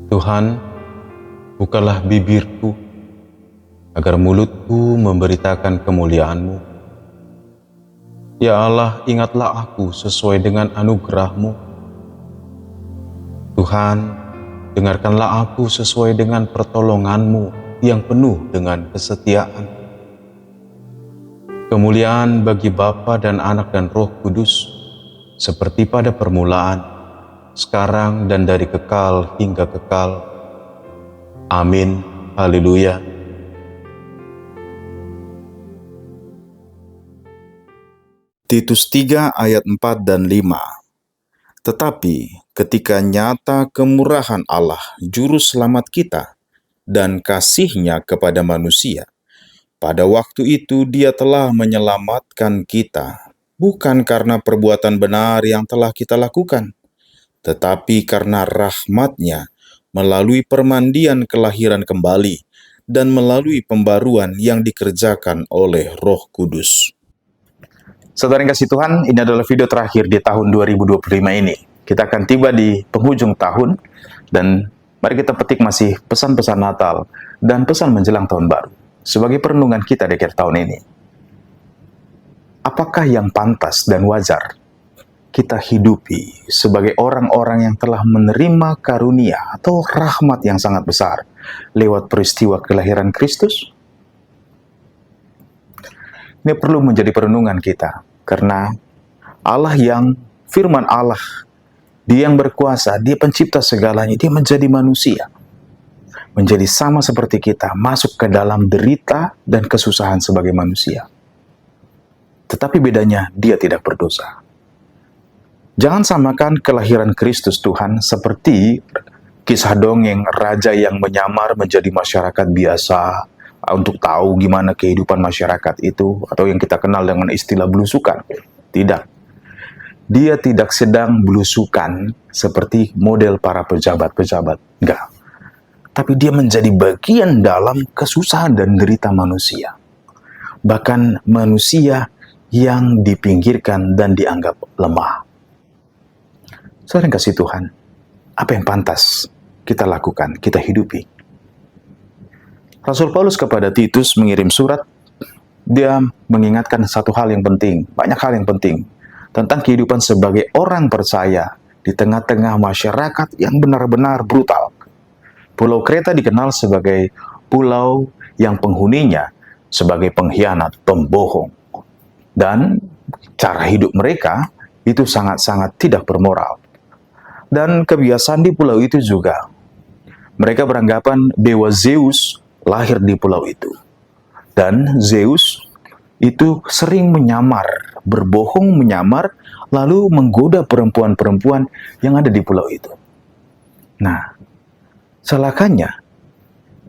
Tuhan, bukalah bibirku, agar mulutku memberitakan kemuliaan-Mu. Ya Allah, ingatlah aku sesuai dengan anugerah-Mu. Tuhan, dengarkanlah aku sesuai dengan pertolongan-Mu yang penuh dengan kesetiaan. Kemuliaan bagi Bapa dan Anak dan Roh Kudus, seperti pada permulaan, sekarang dan dari kekal hingga kekal. Amin. Haleluya. Titus 3 ayat 4 dan 5. Tetapi ketika nyata kemurahan Allah juru selamat kita dan kasih-Nya kepada manusia, pada waktu itu Dia telah menyelamatkan kita, bukan karena perbuatan benar yang telah kita lakukan, tetapi karena rahmat-Nya melalui permandian kelahiran kembali dan melalui pembaruan yang dikerjakan oleh Roh Kudus. Saudara yang kasih Tuhan, ini adalah video terakhir di tahun 2025 ini. Kita akan tiba di penghujung tahun, dan mari kita petik masih pesan-pesan Natal dan pesan menjelang tahun baru sebagai perenungan kita di akhir tahun ini. Apakah yang pantas dan wajar kita hidupi sebagai orang-orang yang telah menerima karunia atau rahmat yang sangat besar lewat peristiwa kelahiran Kristus? Ini perlu menjadi perenungan kita, karena Allah yang firman Allah, Dia yang berkuasa, Dia pencipta segalanya, Dia menjadi manusia, menjadi sama seperti kita, masuk ke dalam derita dan kesusahan sebagai manusia. Tetapi bedanya, Dia tidak berdosa. Jangan samakan kelahiran Kristus Tuhan seperti kisah dongeng raja yang menyamar menjadi masyarakat biasa untuk tahu gimana kehidupan masyarakat itu, atau yang kita kenal dengan istilah belusukan. Tidak. Dia tidak sedang belusukan seperti model para pejabat-pejabat. Enggak. Tapi dia menjadi bagian dalam kesusahan dan derita manusia. Bahkan manusia yang dipinggirkan dan dianggap lemah. Saudara yang kasih Tuhan, apa yang pantas kita lakukan, kita hidupi? Rasul Paulus kepada Titus mengirim surat, dia mengingatkan satu hal yang penting, banyak hal yang penting, tentang kehidupan sebagai orang percaya di tengah-tengah masyarakat yang benar-benar brutal. Pulau Kreta dikenal sebagai pulau yang penghuninya sebagai pengkhianat, pembohong. Dan cara hidup mereka itu sangat-sangat tidak bermoral. Dan kebiasaan di pulau itu juga, mereka beranggapan dewa Zeus lahir di pulau itu. Dan Zeus itu sering menyamar, berbohong menyamar, lalu menggoda perempuan-perempuan yang ada di pulau itu. Nah, celakanya,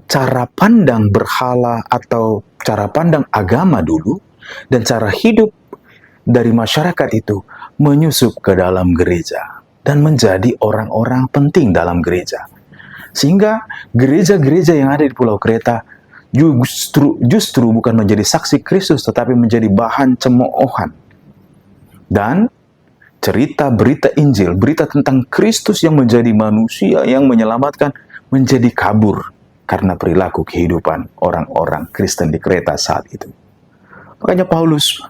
cara pandang berhala atau cara pandang agama dulu dan cara hidup dari masyarakat itu menyusup ke dalam gereja dan menjadi orang-orang penting dalam gereja. Sehingga gereja-gereja yang ada di Pulau Kreta justru bukan menjadi saksi Kristus, tetapi menjadi bahan cemoohan. Dan cerita berita Injil, berita tentang Kristus yang menjadi manusia, yang menyelamatkan, menjadi kabur karena perilaku kehidupan orang-orang Kristen di Kreta saat itu. Makanya Paulus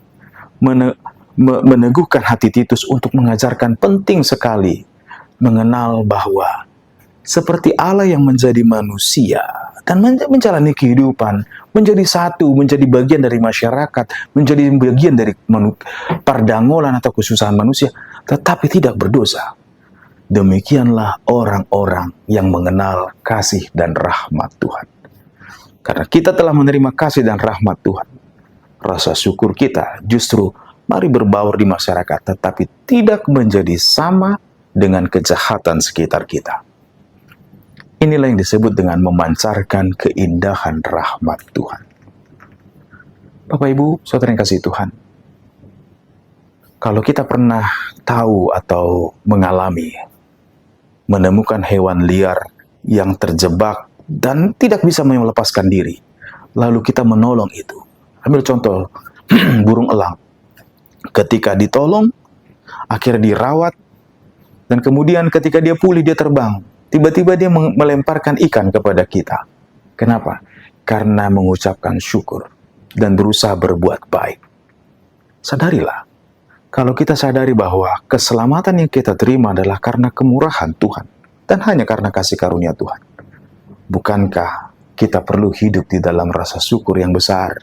meneguhkan hati Titus untuk mengajarkan penting sekali mengenal bahwa seperti Allah yang menjadi manusia dan menjalani kehidupan, menjadi satu, menjadi bagian dari masyarakat, menjadi bagian dari perdangolan atau kesusahan manusia, tetapi tidak berdosa. Demikianlah orang-orang yang mengenal kasih dan rahmat Tuhan. Karena kita telah menerima kasih dan rahmat Tuhan, rasa syukur kita justru mari berbaur di masyarakat, tetapi tidak menjadi sama dengan kejahatan sekitar kita. Inilah yang disebut dengan memancarkan keindahan rahmat Tuhan. Bapak Ibu, saudara yang kasih Tuhan, kalau kita pernah tahu atau mengalami, menemukan hewan liar yang terjebak dan tidak bisa melepaskan diri, lalu kita menolong itu. Ambil contoh burung elang. Ketika ditolong, akhirnya dirawat, dan kemudian ketika dia pulih, dia terbang. Tiba-tiba dia melemparkan ikan kepada kita. Kenapa? Karena mengucapkan syukur dan berusaha berbuat baik. Sadarilah, kalau kita sadari bahwa keselamatan yang kita terima adalah karena kemurahan Tuhan dan hanya karena kasih karunia Tuhan. Bukankah kita perlu hidup di dalam rasa syukur yang besar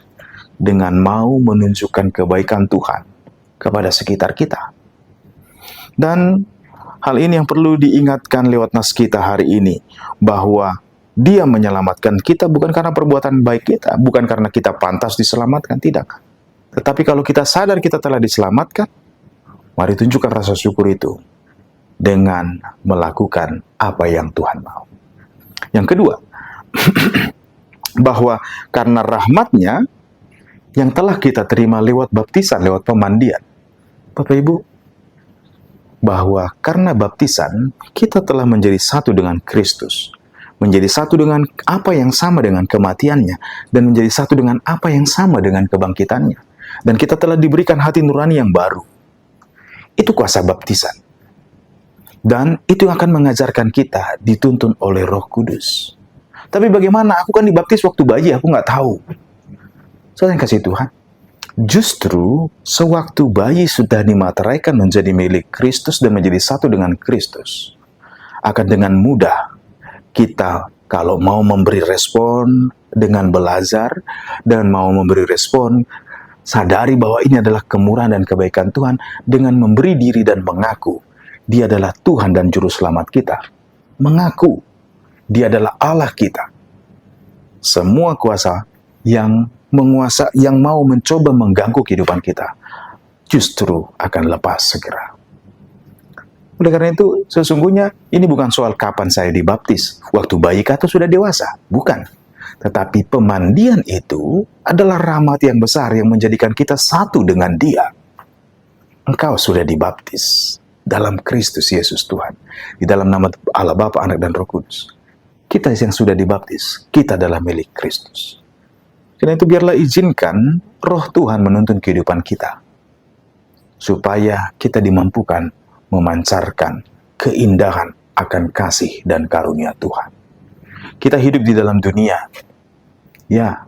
dengan mau menunjukkan kebaikan Tuhan kepada sekitar kita? Dan hal ini yang perlu diingatkan lewat nas kita hari ini, bahwa Dia menyelamatkan kita bukan karena perbuatan baik kita, bukan karena kita pantas diselamatkan, tidak. Tetapi kalau kita sadar kita telah diselamatkan, mari tunjukkan rasa syukur itu dengan melakukan apa yang Tuhan mau. Yang kedua, bahwa karena rahmat-Nya yang telah kita terima lewat baptisan, lewat pemandian. Bapak Ibu, bahwa karena baptisan, kita telah menjadi satu dengan Kristus. Menjadi satu dengan apa yang sama dengan kematiannya, dan menjadi satu dengan apa yang sama dengan kebangkitannya. Dan kita telah diberikan hati nurani yang baru. Itu kuasa baptisan. Dan itu yang akan mengajarkan kita dituntun oleh Roh Kudus. Tapi bagaimana? Aku kan dibaptis waktu bayi, aku nggak tahu. Saudara yang kasih Tuhan, justru sewaktu bayi sudah dimateraikan menjadi milik Kristus dan menjadi satu dengan Kristus, akan dengan mudah kita kalau mau memberi respon dengan belajar dan mau memberi respon, sadari bahwa ini adalah kemurahan dan kebaikan Tuhan dengan memberi diri dan mengaku Dia adalah Tuhan dan Juru Selamat kita. Mengaku Dia adalah Allah kita. Semua kuasa yang mau mencoba mengganggu kehidupan kita justru akan lepas segera. Oleh karena itu, sesungguhnya ini bukan soal kapan saya dibaptis, waktu bayi atau sudah dewasa, bukan. Tetapi pemandian itu adalah rahmat yang besar yang menjadikan kita satu dengan Dia. Engkau sudah dibaptis dalam Kristus Yesus Tuhan, di dalam nama Allah Bapa, Anak, dan Roh Kudus. Kita yang sudah dibaptis, kita adalah milik Kristus. Karena itu biarlah izinkan Roh Tuhan menuntun kehidupan kita, supaya kita dimampukan memancarkan keindahan akan kasih dan karunia Tuhan. Kita hidup di dalam dunia, ya,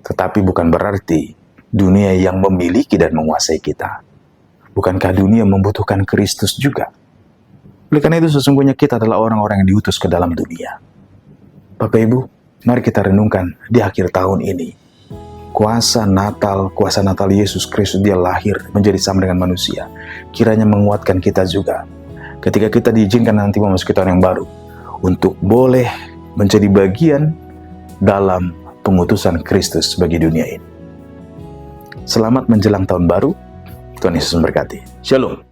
tetapi bukan berarti dunia yang memiliki dan menguasai kita. Bukankah dunia membutuhkan Kristus juga? Oleh karena itu sesungguhnya kita adalah orang-orang yang diutus ke dalam dunia. Bapak Ibu, mari kita renungkan di akhir tahun ini. Kuasa Natal Yesus Kristus, Dia lahir menjadi sama dengan manusia. Kiranya menguatkan kita juga ketika kita diizinkan nanti memasuki tahun yang baru, untuk boleh menjadi bagian dalam pengutusan Kristus bagi dunia ini. Selamat menjelang tahun baru. Tuhan Yesus memberkati. Shalom.